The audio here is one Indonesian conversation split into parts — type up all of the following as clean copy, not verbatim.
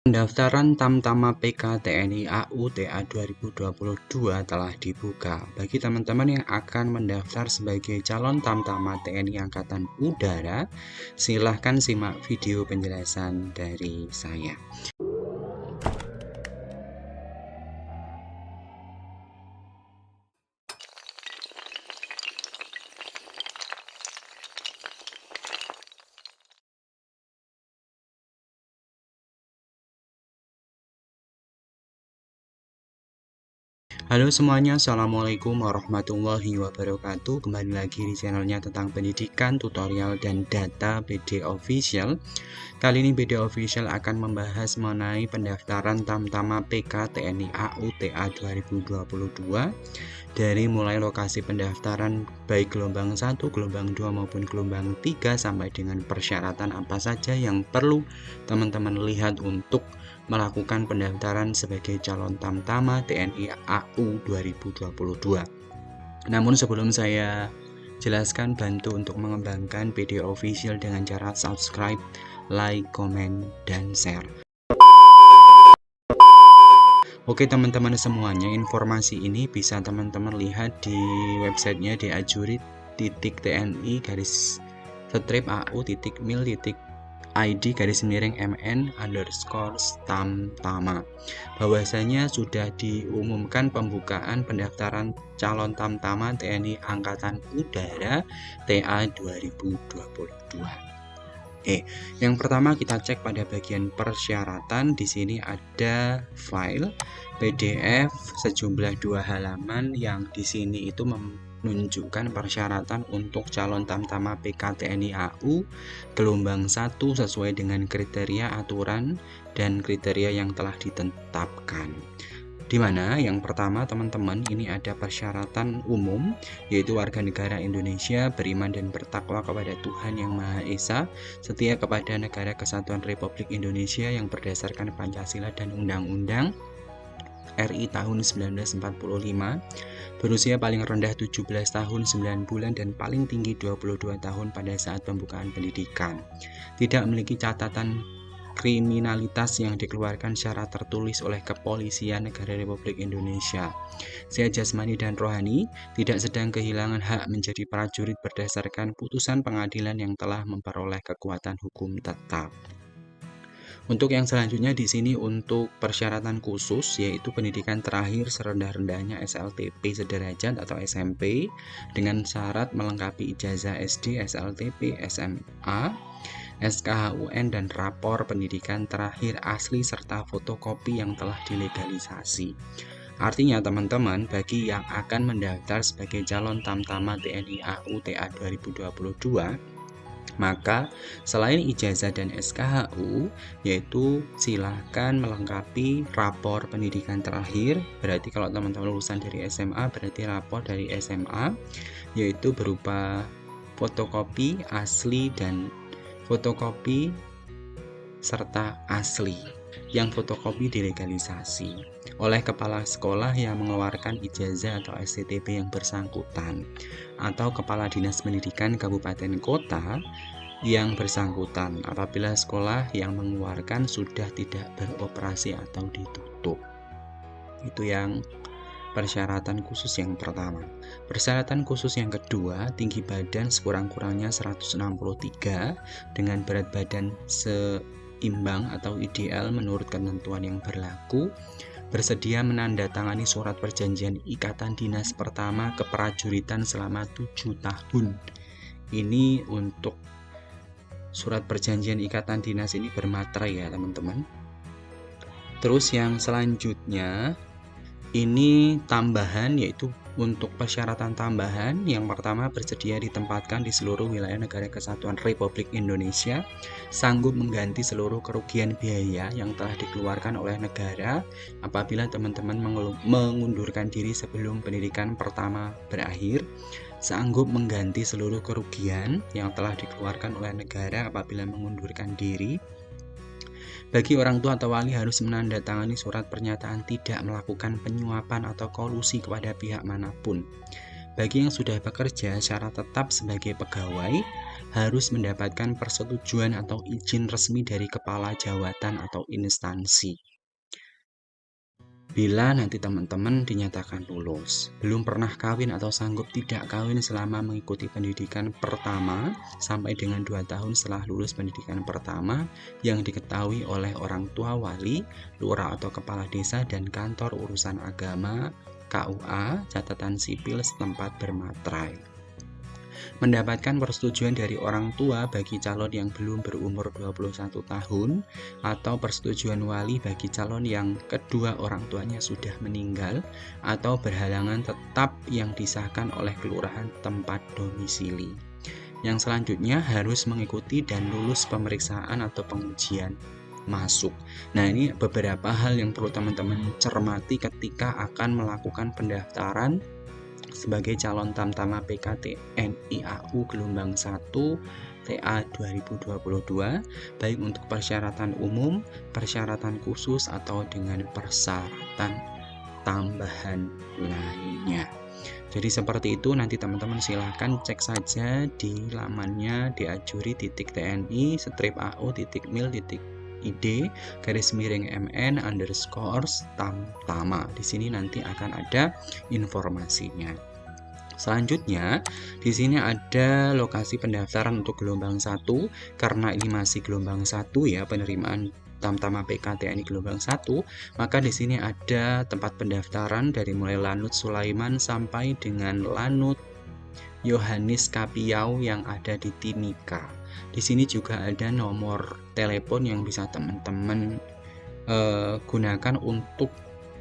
Pendaftaran Tamtama PK TNI AU TA 2022 telah dibuka. Bagi teman-teman yang akan mendaftar sebagai calon Tamtama TNI Angkatan Udara, silahkan simak video penjelasan dari saya. Halo semuanya, Assalamualaikum warahmatullahi wabarakatuh. Kembali lagi di channelnya tentang pendidikan, tutorial, dan data BD Official. Kali ini BD Official akan membahas mengenai pendaftaran Tamtama PK TNI AU TA 2022 dari mulai lokasi pendaftaran baik gelombang 1, gelombang 2 maupun gelombang 3 sampai dengan persyaratan apa saja yang perlu teman-teman lihat untuk melakukan pendaftaran sebagai calon Tamtama TNI AU 2022. Namun sebelum saya jelaskan, bantu untuk mengembangkan video official dengan cara subscribe, like, komen, dan share. Oke teman-teman semuanya, informasi ini bisa teman-teman lihat di websitenya diajurit.mil.id_mn_tamtama. Bahwasanya sudah diumumkan pembukaan pendaftaran calon Tamtama TNI Angkatan Udara TA 2022. Yang pertama kita cek pada bagian persyaratan. Di sini ada file PDF sejumlah 2 halaman yang di sini itu menunjukkan persyaratan untuk calon Tamtama PK TNI AU gelombang 1 sesuai dengan kriteria aturan dan kriteria yang telah ditetapkan. Di mana yang pertama teman-teman, ini ada persyaratan umum, yaitu warga negara Indonesia, beriman dan bertakwa kepada Tuhan Yang Maha Esa, setia kepada Negara Kesatuan Republik Indonesia yang berdasarkan Pancasila dan Undang-Undang RI tahun 1945, berusia paling rendah 17 tahun 9 bulan dan paling tinggi 22 tahun pada saat pembukaan pendidikan, tidak memiliki catatan kriminalitas yang dikeluarkan secara tertulis oleh Kepolisian Negara Republik Indonesia, sehat jasmani dan rohani, tidak sedang kehilangan hak menjadi prajurit berdasarkan putusan pengadilan yang telah memperoleh kekuatan hukum tetap. Untuk yang selanjutnya di sini untuk persyaratan khusus, yaitu pendidikan terakhir serendah-rendahnya SLTP sederajat atau SMP dengan syarat melengkapi ijazah SD, SLTP, SMA, SKHUN dan rapor pendidikan terakhir asli serta fotokopi yang telah dilegalisasi. Artinya teman-teman, bagi yang akan mendaftar sebagai calon Tamtama TNI AU TA 2022, maka selain ijazah dan SKHU, yaitu silahkan melengkapi rapor pendidikan terakhir. Berarti kalau teman-teman lulusan dari SMA, berarti rapor dari SMA, yaitu berupa fotokopi asli dan fotokopi serta asli yang fotokopi dilegalisasi oleh kepala sekolah yang mengeluarkan ijazah atau STTP yang bersangkutan, atau kepala dinas pendidikan kabupaten kota yang bersangkutan apabila sekolah yang mengeluarkan sudah tidak beroperasi atau ditutup. Itu yang persyaratan khusus yang pertama. Persyaratan khusus yang kedua, tinggi badan sekurang-kurangnya 163 dengan berat badan seimbang atau ideal menurut ketentuan yang berlaku, bersedia menandatangani surat perjanjian ikatan dinas pertama keprajuritan selama 7 tahun. Ini untuk surat perjanjian ikatan dinas ini bermaterai ya teman-teman. Terus yang selanjutnya ini tambahan, yaitu untuk persyaratan tambahan. Yang pertama, bersedia ditempatkan di seluruh wilayah Negara Kesatuan Republik Indonesia, sanggup mengganti seluruh kerugian biaya yang telah dikeluarkan oleh negara apabila teman-teman mengundurkan diri sebelum pendidikan pertama berakhir, sanggup mengganti seluruh kerugian yang telah dikeluarkan oleh negara apabila mengundurkan diri. Bagi orang tua atau wali harus menandatangani surat pernyataan tidak melakukan penyuapan atau kolusi kepada pihak manapun. Bagi yang sudah bekerja secara tetap sebagai pegawai, harus mendapatkan persetujuan atau izin resmi dari kepala jawatan atau instansi. Bila nanti teman-teman dinyatakan lulus, belum pernah kawin atau sanggup tidak kawin selama mengikuti pendidikan pertama sampai dengan 2 tahun setelah lulus pendidikan pertama yang diketahui oleh orang tua wali, lurah atau kepala desa dan kantor urusan agama, KUA, catatan sipil setempat bermaterai. Mendapatkan persetujuan dari orang tua bagi calon yang belum berumur 21 tahun atau persetujuan wali bagi calon yang kedua orang tuanya sudah meninggal atau berhalangan tetap yang disahkan oleh kelurahan tempat domisili. Yang selanjutnya harus mengikuti dan lulus pemeriksaan atau pengujian masuk. Nah, ini beberapa hal yang perlu teman-teman cermati ketika akan melakukan pendaftaran sebagai calon Tamtama PKTNI AU gelombang 1 TA 2022, baik untuk persyaratan umum, persyaratan khusus atau dengan persyaratan tambahan lainnya. Jadi seperti itu, nanti teman-teman silahkan cek saja di lamannya diajuri.tni.id_mn_tamtama. Di sini nanti akan ada informasinya. Selanjutnya, di sini ada lokasi pendaftaran untuk gelombang 1 karena ini masih gelombang 1 ya, penerimaan Tamtama PKTNI gelombang 1, maka di sini ada tempat pendaftaran dari mulai Lanut Sulaiman sampai dengan Lanut Yohanes Kapiau yang ada di Timika. Di sini juga ada nomor telepon yang bisa teman-teman gunakan untuk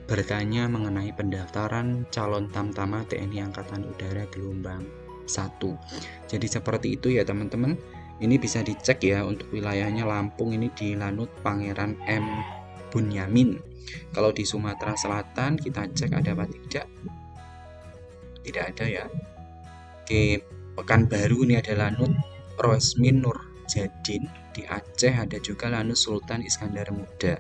bertanya mengenai pendaftaran calon Tamtama TNI Angkatan Udara gelombang 1. Jadi seperti itu ya teman-teman. Ini bisa dicek ya untuk wilayahnya Lampung ini di Lanut Pangeran M. Bunyamin. Kalau di Sumatera Selatan kita cek ada apa tidak? Tidak ada ya. Oke, Pekanbaru ini ada Lanut Rosmin Nurjadin. Di Aceh ada juga Lanut Sultan Iskandar Muda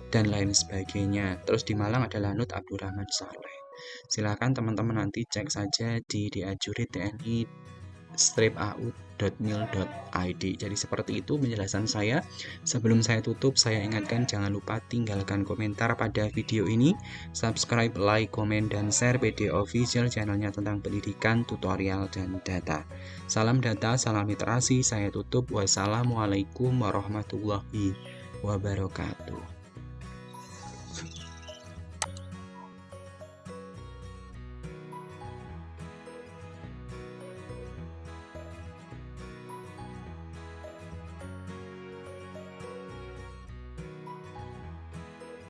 dan lain sebagainya. Terus di Malang ada Lanut Abdurrahman Saleh. Silakan teman-teman nanti cek saja di diajuri.tni-au.mil.id. Jadi seperti itu penjelasan saya. Sebelum saya tutup, saya ingatkan jangan lupa tinggalkan komentar pada video ini, subscribe, like, komen, dan share PD Official channelnya tentang pendidikan, tutorial, dan data. Salam data, salam literasi. Saya tutup. Wassalamualaikum warahmatullahi wabarakatuh.